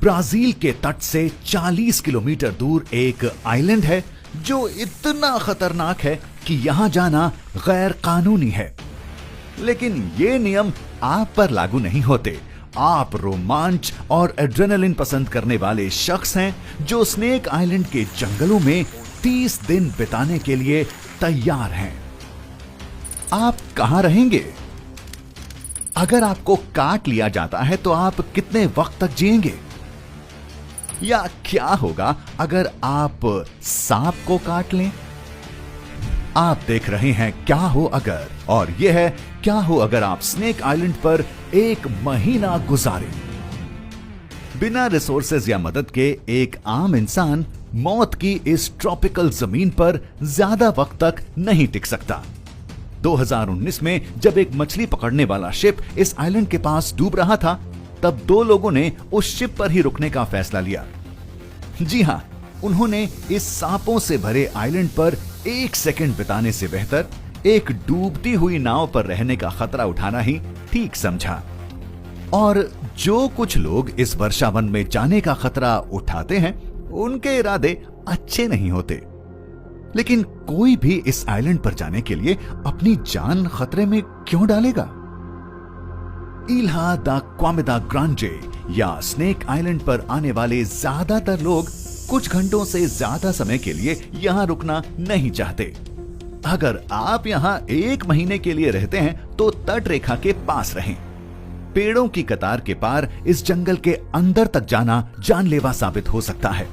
Brazil के तट से 40 किलोमीटर दूर एक आइलैंड है जो इतना खतरनाक है कि यहां जाना गैर कानूनी है। लेकिन ये नियम आप पर लागू नहीं होते। आप रोमांच और एड्रेनलिन पसंद करने वाले शख्स हैं जो स्नेक आइलैंड के जंगलों में 30 दिन बिताने के लिए तैयार हैं। आप कहां रहेंगे? अगर आपको काट लिया जाता है तो आप कितने वक्त तक जिएंगे? या क्या होगा अगर आप सांप को काट लें? आप देख रहे हैं क्या हो अगर, और यह है क्या हो अगर आप स्नेक आइलैंड पर 1 महीना गुजारें। बिना रिसोर्सेज या मदद के एक आम इंसान मौत की इस ट्रॉपिकल जमीन पर ज्यादा वक्त तक नहीं टिक सकता। 2019 में जब एक मछली पकड़ने वाला शिप इस आइलैंड के पास डूब रहा था, तब 2 लोगों ने उस शिप पर ही रुकने का फैसला लिया। जी हां, उन्होंने इस सांपों से भरे आइलैंड पर 1 सेकंड बिताने से बेहतर एक डूबती हुई नाव पर रहने का खतरा उठाना ही ठीक समझा। और जो कुछ लोग इस वर्षावन में जाने का खतरा उठाते हैं, उनके इरादे अच्छे नहीं होते। लेकिन कोई भी इस आइलैंड पर जाने के लिए अपनी जान खतरे में क्यों डालेगा? इल्हा दा क्वामिदा ग्रांजे या स्नेक आइलैंड पर आने वाले ज्यादातर लोग कुछ घंटों से ज्यादा समय के लिए यहां रुकना नहीं चाहते। अगर आप यहां 1 महीने के लिए रहते हैं तो तट रेखा के पास रहें। पेड़ों की कतार के पार इस जंगल के अंदर तक जाना जानलेवा साबित हो सकता है।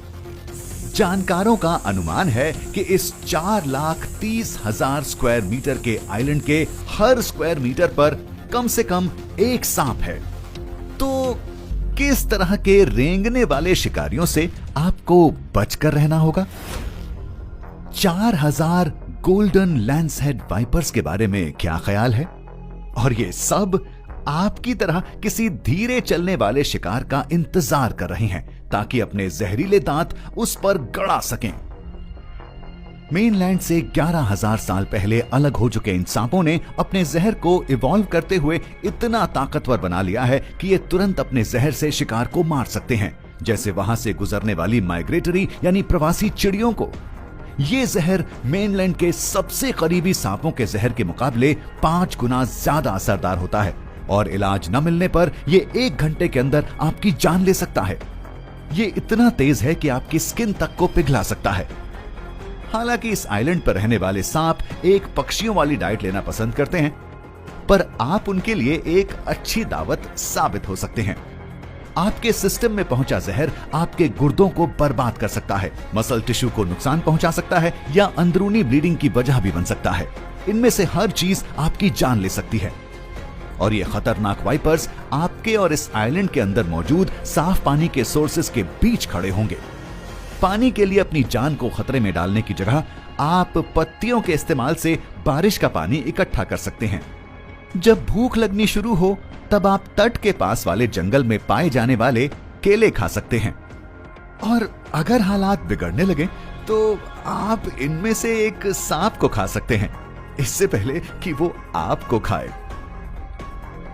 जानकारों का अनुमान है कि इस 4,30,000 स्क्वायर मीटर के आइलैंड के हर स्क्वायर मीटर पर कम से कम एक सांप है। तो किस तरह के रेंगने वाले शिकारियों से आपको बचकर रहना होगा? 4,000 गोल्डन लैंसहेड वाइपर्स के बारे में क्या ख्याल है? और ये सब आपकी तरह किसी धीरे चलने वाले शिकार का इंतजार कर रहे हैं ताकि अपने जहरीले दांत उस पर गड़ा सकें। मेनलैंड से 11,000 साल पहले अलग हो चुके इन सांपों ने अपने जहर को इवॉल्व करते हुए इतना ताकतवर बना लिया है कि ये तुरंत अपने जहर से शिकार को मार सकते हैं, जैसे वहां से गुजरने वाली माइग्रेटरी यानी प्रवासी चिड़ियों को। ये जहर मेनलैंड के सबसे करीबी सांपों के जहर के मुकाबले 5 गुना ज्यादा असरदार होता है और इलाज न मिलने पर यह 1 घंटे के अंदर आपकी जान ले सकता है। ये इतना तेज है कि आपकी स्किन तक को पिघला सकता है। हालांकि इस आइलैंड पर रहने वाले सांप एक पक्षियों वाली डाइट लेना पसंद करते हैं, पर आप उनके लिए एक अच्छी दावत साबित हो सकते हैं। आपके सिस्टम में पहुंचा जहर आपके गुर्दों को बर्बाद कर सकता है, मसल टिश्यू को नुकसान पहुंचा सकता है या अंदरूनी ब्लीडिंग की वजह भी बन सकता है। इनमें से हर चीज आपकी जान ले सकती है। और ये खतरनाक वाइपर्स आपके और इस आइलैंड के अंदर मौजूद साफ पानी के सोर्सेस के बीच खड़े होंगे। पानी के लिए अपनी जान को खतरे में डालने की जगह आप पत्तियों के इस्तेमाल से बारिश का पानी इकट्ठा कर सकते हैं। जब भूख लगनी शुरू हो तब आप तट के पास वाले जंगल में पाए जाने वाले केले खा सकते हैं। और अगर हालात बिगड़ने लगे तो आप इनमें से एक सांप को खा सकते हैं, इससे पहले कि वो आपको खाए।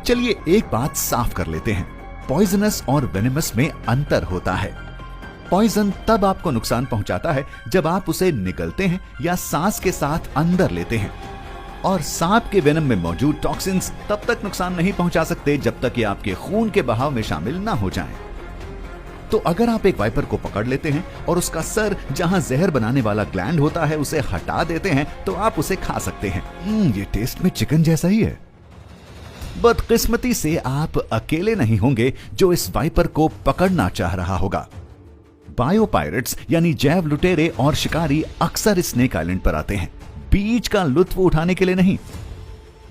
चलिए एक बात साफ कर लेते हैं, पॉइजनस और वेनेमस में अंतर होता है। पॉइजन तब आपको नुकसान पहुंचाता है जब आप उसे निगलते हैं या सांस के साथ अंदर लेते हैं, और सांप के वेनम में मौजूद टॉक्सिन्स तब तक नुकसान नहीं पहुंचा सकते जब तक ये आपके खून के बहाव में शामिल ना हो जाएं। तो अगर आप एक वाइपर को पकड़ लेते हैं और उसका सर जहां जहर बनाने वाला ग्लैंड होता है उसे हटा देते हैं तो आप उसे खा सकते हैं। ये टेस्ट में चिकन जैसा ही है। बदकिस्मती से आप अकेले नहीं होंगे जो इस वाइपर को पकड़ना चाह रहा होगा। बायो पायरेट्स यानी जैव लुटेरे और शिकारी अक्सर इस स्नेक आइलैंड पर आते हैं, बीच का लुत्फ उठाने के लिए नहीं।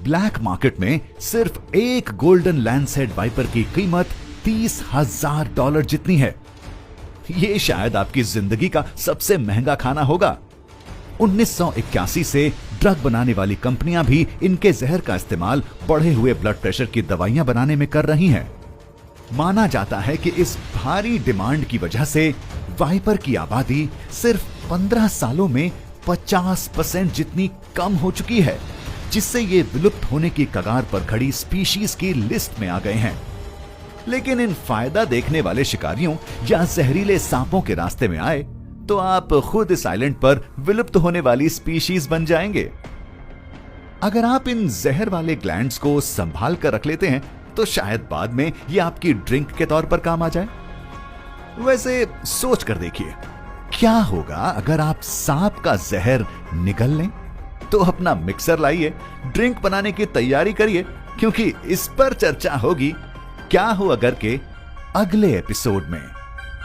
ब्लैक मार्केट में सिर्फ एक गोल्डन लैंसहेड वाइपर की कीमत $30,000 जितनी है। यह शायद आपकी जिंदगी का सबसे महंगा खाना होगा। 1981 से ड्रग बनाने वाली कंपनियां भी इनके जहर का इस्तेमाल बढ़े हुए ब्लड प्रेशर की दवाइयां बनाने में कर रही हैं। माना जाता है कि इस भारी डिमांड की वजह से वाइपर की आबादी सिर्फ 15 सालों में 50% जितनी कम हो चुकी है, जिससे ये विलुप्त होने की कगार पर खड़ी स्पीशीज की लिस्ट में आ गए हैं। लेकिन इन फायदा देखने वाले शिकारियों या जहरीले सांपों के रास्ते में आए तो आप खुद इस आइलैंड पर विलुप्त होने वाली स्पीशीज बन जाएंगे। अगर आप इन जहर वाले ग्लैंड्स को संभाल कर रख लेते हैं तो शायद बाद में ये आपकी ड्रिंक के तौर पर काम आ जाए। वैसे सोच कर देखिए, क्या होगा अगर आप सांप का जहर निगल लें? तो अपना मिक्सर लाइए, ड्रिंक बनाने की तैयारी करिए, क्योंकि इस पर चर्चा होगी क्या हो अगर के अगले एपिसोड में।